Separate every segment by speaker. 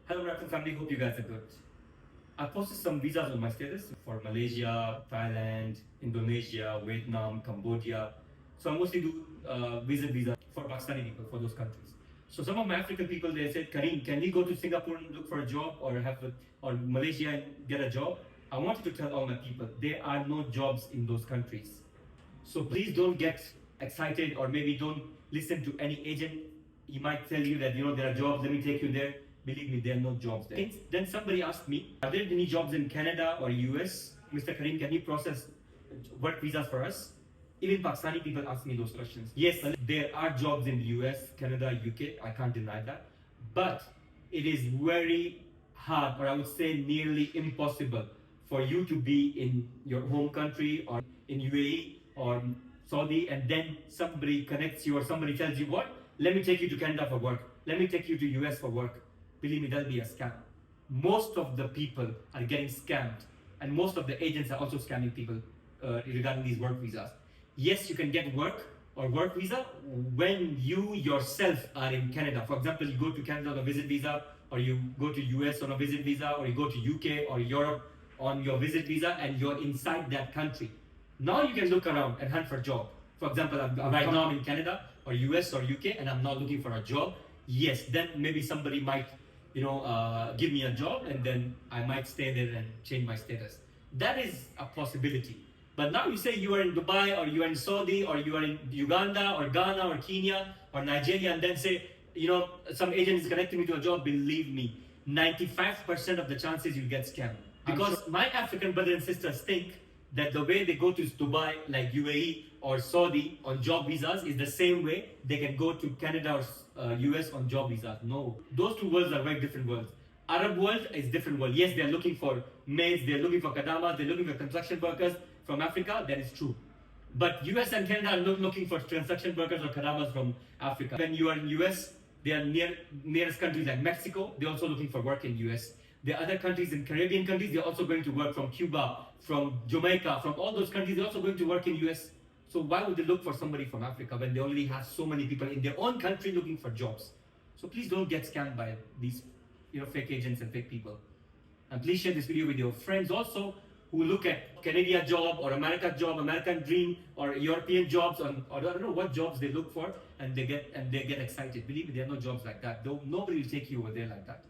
Speaker 1: Hello, Raptor family. Hope you guys are good. I posted some visas on my status for Malaysia, Thailand, Indonesia, Vietnam, Cambodia. So I mostly do visa for Pakistani people for those countries. So some of my African people they said, Kareem, can we go to Singapore and look for a job, or Malaysia and get a job? I wanted to tell all my people there are no jobs in those countries. So please don't get excited, or maybe don't listen to any agent. He might tell you that there are jobs, let me take you there. Believe me, there are no jobs there. Then somebody asked me, are there any jobs in Canada or US? Mr. Kareem, can you process work visas for us? Even Pakistani people ask me those questions. Yes, there are jobs in US, Canada, UK. I can't deny that. But it is very hard, or I would say nearly impossible, for you to be in your home country or in UAE or Saudi, and then somebody connects you or somebody tells you, what? Let me take you to Canada for work. Let me take you to US for work. Believe me, that'll be a scam. Most of the people are getting scammed, and most of the agents are also scamming people regarding these work visas. Yes, you can get work or work visa when you yourself are in Canada. For example, you go to Canada on a visit visa, or you go to US on a visit visa, or you go to UK or Europe on your visit visa, and you're inside that country. Now you can look around and hunt for a job. For example, right now I'm in Canada or US or UK, and I'm not looking for a job. Yes, then maybe somebody might give me a job, and then I might stay there and change my status. That is a possibility. But now you say you are in Dubai, or you are in Saudi, or you are in Uganda or Ghana or Kenya or Nigeria, and then say, some agent is connecting me to a job. Believe me, 95% of the chances you'll get scammed. Because my African brothers and sisters think that the way they go to Dubai, like UAE or Saudi on job visas, is the same way they can go to Canada or US on job visas. No, those two worlds are very different worlds. Arab world is different world. Yes, they are looking for maids, they are looking for kadamas, they are looking for construction workers from Africa. That is true. But US and Canada are not looking for construction workers or kadamas from Africa. When you are in US, they are nearest countries like Mexico. They're also looking for work in US. The other countries in Caribbean countries, they're also going to work, from Cuba, from Jamaica, from all those countries. They're also going to work in US. So why would they look for somebody from Africa when they already have so many people in their own country looking for jobs? So please don't get scammed by these fake agents and fake people. And please share this video with your friends also, who look at Canadian job or American job, American dream, or European jobs, or I don't know what jobs they look for, and they get excited. Believe me, there are no jobs like that. Though nobody will take you over there like that.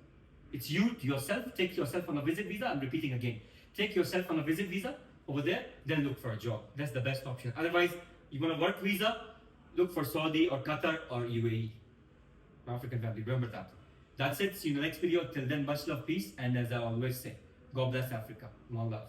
Speaker 1: It's you yourself. Take yourself on a visit visa. I'm repeating again. Take yourself on a visit visa over there, then look for a job. That's the best option. Otherwise, you want a work visa, look for Saudi or Qatar or UAE. African family, remember that. That's it. See you in the next video. Till then, much love, peace, and as I always say, God bless Africa. Long love.